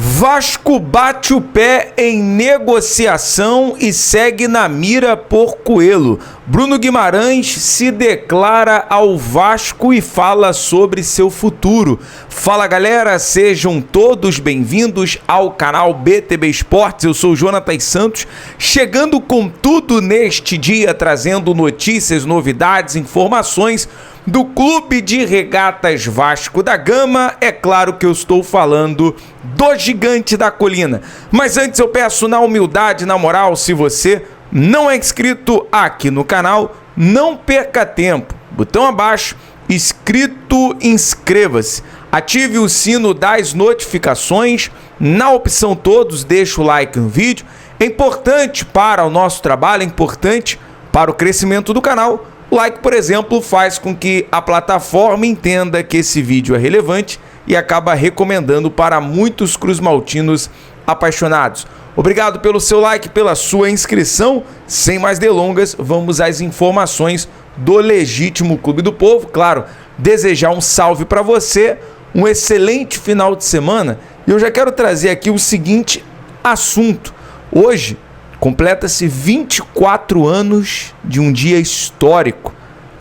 Vasco bate o pé em negociação e segue na mira por Coelho. Bruno Guimarães se declara ao Vasco e fala sobre seu futuro. Fala galera, sejam todos bem-vindos ao canal BTB Esportes. Eu sou o Jonatas Santos, chegando com tudo neste dia, trazendo notícias, novidades, informações do Clube de Regatas Vasco da Gama. É claro que eu estou falando do Gigante da Colina. Mas antes eu peço na humildade, na moral, se você não é inscrito aqui no canal, não perca tempo. Botão abaixo, inscrito, inscreva-se. Ative o sino das notificações. Na opção todos, deixa o like no vídeo. É importante para o nosso trabalho, é importante para o crescimento do canal. O like, por exemplo, faz com que a plataforma entenda que esse vídeo é relevante e acaba recomendando para muitos cruzmaltinos apaixonados. Obrigado pelo seu like, pela sua inscrição. Sem mais delongas, vamos às informações do legítimo Clube do Povo. Claro, desejar um salve para você, um excelente final de semana. E eu já quero trazer aqui o seguinte assunto. Hoje completa-se 24 anos de um dia histórico,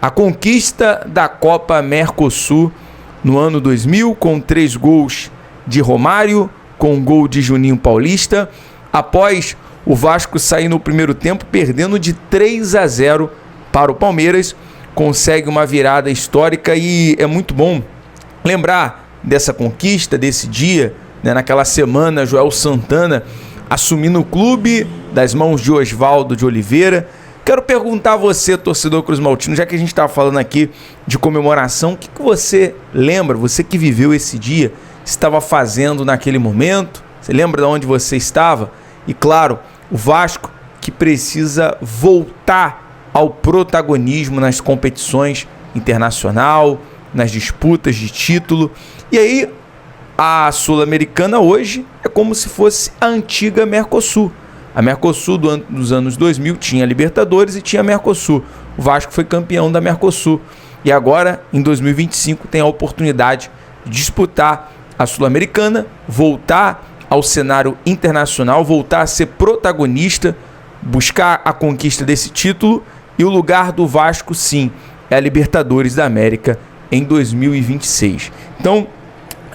a conquista da Copa Mercosul no ano 2000, com 3 gols de Romário, com um gol de Juninho Paulista, após o Vasco sair no primeiro tempo perdendo de 3-0 para o Palmeiras, consegue uma virada histórica e é muito bom lembrar dessa conquista, desse dia, né? Naquela semana, Joel Santana assumindo o clube das mãos de Oswaldo de Oliveira. Quero perguntar a você, torcedor cruzmaltino, já que a gente está falando aqui de comemoração, o que você lembra, você que viveu esse dia, estava fazendo naquele momento? Você lembra de onde você estava? E claro, o Vasco que precisa voltar ao protagonismo nas competições internacional, nas disputas de título. E aí, a Sul-Americana hoje é como se fosse a antiga Mercosul. A Mercosul dos anos 2000 tinha Libertadores e tinha Mercosul. O Vasco foi campeão da Mercosul. E agora, em 2025, tem a oportunidade de disputar a Sul-Americana, voltar ao cenário internacional, voltar a ser protagonista, buscar a conquista desse título. E o lugar do Vasco, sim, é a Libertadores da América em 2026. Então,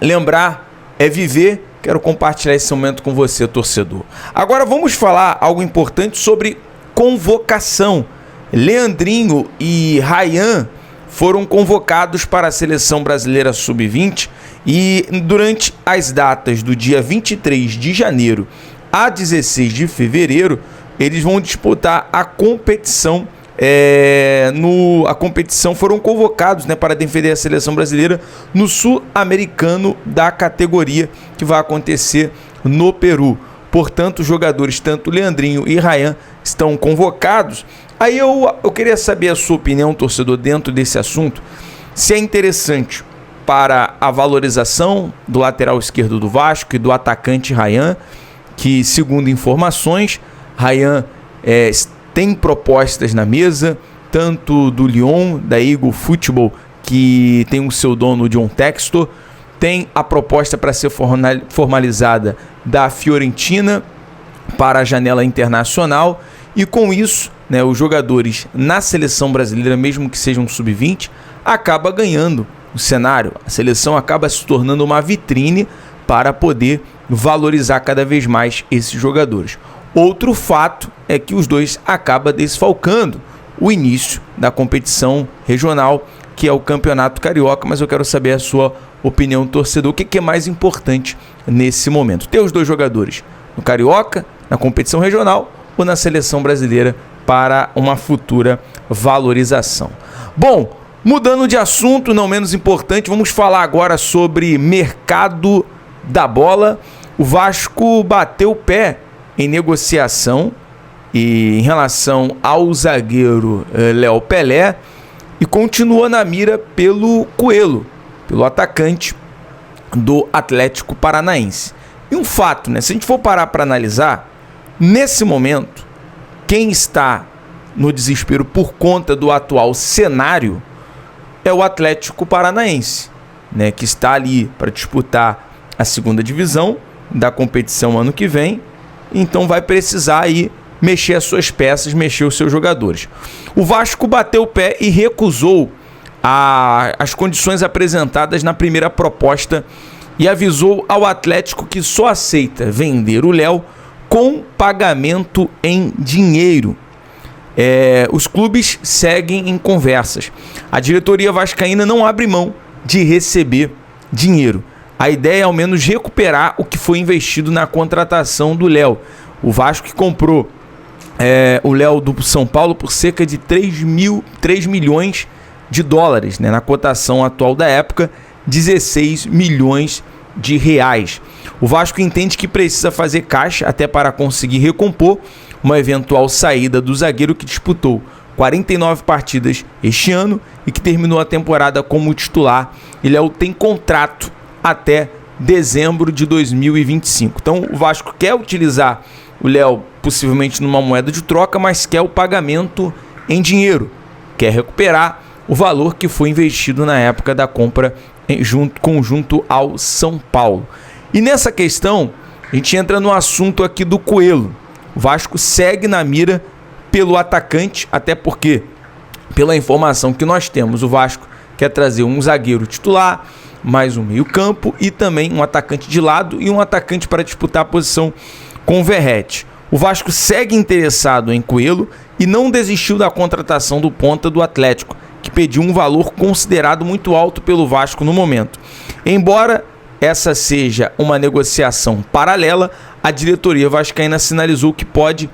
lembrar é viver. Quero compartilhar esse momento com você, torcedor. Agora vamos falar algo importante sobre convocação. Leandrinho e Ryan foram convocados para a Seleção Brasileira Sub-20 e durante as datas do dia 23 de janeiro a 16 de fevereiro, eles vão disputar a competição. Foram convocados, né, para defender a seleção brasileira no Sul-Americano da categoria, que vai acontecer no Peru. Portanto, os jogadores, tanto Leandrinho e Ryan, estão convocados. Aí eu queria saber a sua opinião, torcedor, dentro desse assunto, se é interessante para a valorização do lateral esquerdo do Vasco e do atacante Ryan, que, segundo informações, Ryan tem propostas na mesa, tanto do Lyon, da Eagle Football, que tem o seu dono John Textor, tem a proposta para ser formalizada da Fiorentina para a janela internacional, e com isso, né, os jogadores na seleção brasileira, mesmo que sejam sub-20, acaba ganhando o cenário. A seleção acaba se tornando uma vitrine para poder valorizar cada vez mais esses jogadores. Outro fato é que os dois acabam desfalcando o início da competição regional, que é o Campeonato Carioca, mas eu quero saber a sua opinião, torcedor. O que é mais importante nesse momento? Ter os dois jogadores no Carioca, na competição regional ou na seleção brasileira para uma futura valorização. Bom, mudando de assunto, não menos importante, vamos falar agora sobre mercado da bola. O Vasco bateu o pé em negociação e em relação ao zagueiro Léo Pelé e continua na mira pelo Coelho, pelo atacante do Atlético Paranaense. E um fato, né? Se a gente for parar para analisar, nesse momento, quem está no desespero por conta do atual cenário é o Atlético Paranaense, né? Que está ali para disputar a segunda divisão, da competição ano que vem, então vai precisar aí mexer as suas peças, mexer os seus jogadores. O Vasco bateu o pé e recusou as condições apresentadas na primeira proposta e avisou ao Atlético que só aceita vender o Léo com pagamento em dinheiro. Os clubes seguem em conversas. A diretoria vascaína não abre mão de receber dinheiro. A ideia é ao menos recuperar o que foi investido na contratação do Léo. O Vasco que comprou o Léo do São Paulo por cerca de 3 milhões de dólares, né? Na cotação atual da época, 16 milhões de reais. O Vasco entende que precisa fazer caixa até para conseguir recompor uma eventual saída do zagueiro que disputou 49 partidas este ano e que terminou a temporada como titular. E Léo tem contrato até dezembro de 2025. Então o Vasco quer utilizar o Léo possivelmente numa moeda de troca, mas quer o pagamento em dinheiro. Quer recuperar o valor que foi investido na época da compra junto ao São Paulo. E nessa questão, a gente entra no assunto aqui do Coelho. O Vasco segue na mira pelo atacante, até porque, pela informação que nós temos, o Vasco quer trazer um zagueiro titular, mais um meio-campo e também um atacante de lado e um atacante para disputar a posição com o Verratti. O Vasco segue interessado em Coelho e não desistiu da contratação do ponta do Atlético, que pediu um valor considerado muito alto pelo Vasco no momento. Embora essa seja uma negociação paralela, a diretoria vascaína sinalizou que pode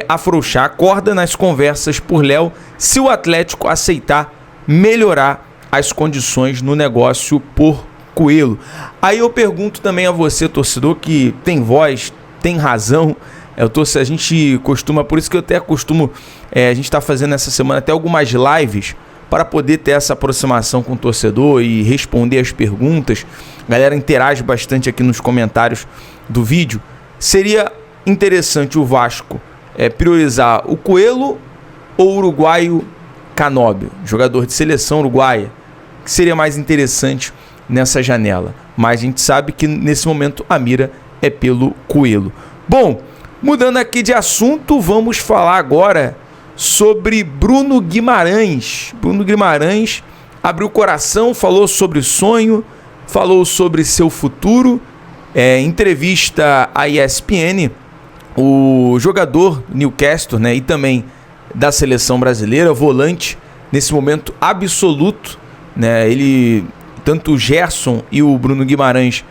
afrouxar a corda nas conversas por Léo se o Atlético aceitar melhorar as condições no negócio por Coelho. Aí eu pergunto também a você, torcedor, que tem voz, tem razão. A gente costuma, por isso que eu até costumo, a gente está fazendo essa semana até algumas lives para poder ter essa aproximação com o torcedor e responder as perguntas. A galera interage bastante aqui nos comentários do vídeo. Seria interessante o Vasco priorizar o Coelho ou o uruguaio Canóbio, jogador de seleção uruguaia, que seria mais interessante nessa janela. Mas a gente sabe que nesse momento a mira é pelo Coelho. Bom, mudando aqui de assunto, vamos falar agora sobre Bruno Guimarães. Bruno Guimarães abriu o coração, falou sobre o sonho, falou sobre seu futuro. Entrevista à ESPN, o jogador Newcastle, né, e também da seleção brasileira, volante nesse momento absoluto, né, tanto o Gerson e o Bruno Guimarães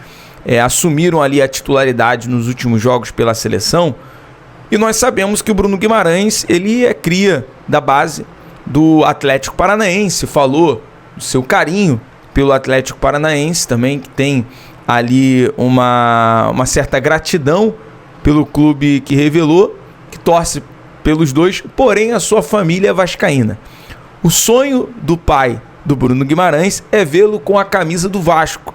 assumiram ali a titularidade nos últimos jogos pela seleção. E nós sabemos que o Bruno Guimarães, ele é cria da base do Atlético Paranaense, falou do seu carinho pelo Atlético Paranaense também, que tem ali uma certa gratidão pelo clube que revelou, que torce pelos dois, porém a sua família é vascaína. O sonho do pai do Bruno Guimarães é vê-lo com a camisa do Vasco.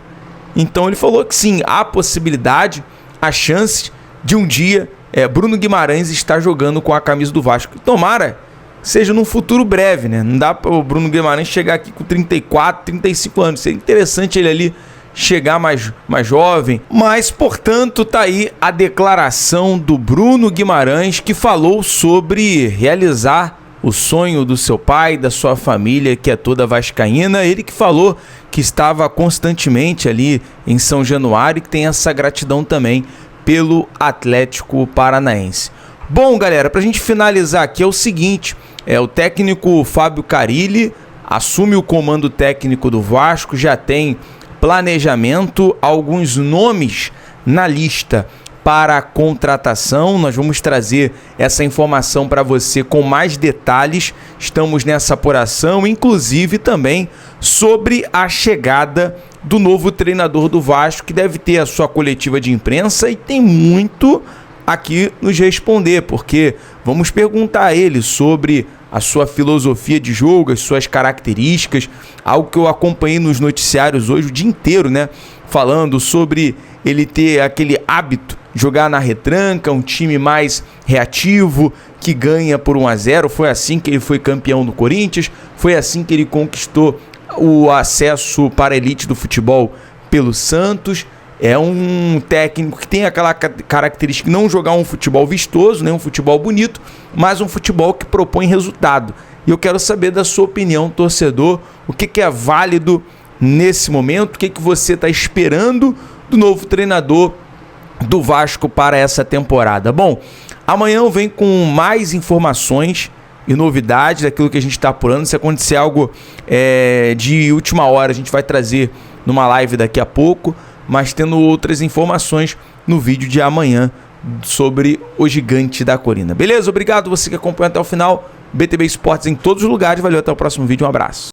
Então ele falou que sim, há possibilidade, há chance de um dia Bruno Guimarães estar jogando com a camisa do Vasco. Tomara seja num futuro breve, né? Não dá para o Bruno Guimarães chegar aqui com 34, 35 anos. Seria interessante ele ali chegar mais jovem. Mas, portanto, tá aí a declaração do Bruno Guimarães, que falou sobre realizar o sonho do seu pai, da sua família, que é toda vascaína. Ele que falou que estava constantemente ali em São Januário e que tem essa gratidão também pelo Atlético Paranaense. Bom, galera, pra gente finalizar aqui é o seguinte, o técnico Fábio Carille assume o comando técnico do Vasco, já tem planejamento, alguns nomes na lista para a contratação. Nós vamos trazer essa informação para você com mais detalhes. Estamos nessa apuração, inclusive também sobre a chegada do novo treinador do Vasco, que deve ter a sua coletiva de imprensa e tem muito aqui nos responder, porque vamos perguntar a ele sobre a sua filosofia de jogo, as suas características, algo que eu acompanhei nos noticiários hoje o dia inteiro, né? Falando sobre ele ter aquele hábito de jogar na retranca, um time mais reativo, que ganha por 1-0. Foi assim que ele foi campeão do Corinthians, foi assim que ele conquistou o acesso para a elite do futebol pelo Santos. É um técnico que tem aquela característica de não jogar um futebol vistoso, nem um futebol bonito, mas um futebol que propõe resultado. E eu quero saber da sua opinião, torcedor, o que é válido nesse momento, o que você está esperando do novo treinador do Vasco para essa temporada. Bom, amanhã eu venho com mais informações e novidades daquilo que a gente está apurando. Se acontecer algo de última hora, a gente vai trazer numa live daqui a pouco, mas tendo outras informações no vídeo de amanhã sobre o Gigante da Colina. Beleza? Obrigado você que acompanha até o final. BTB Esportes em todos os lugares. Valeu, até o próximo vídeo. Um abraço.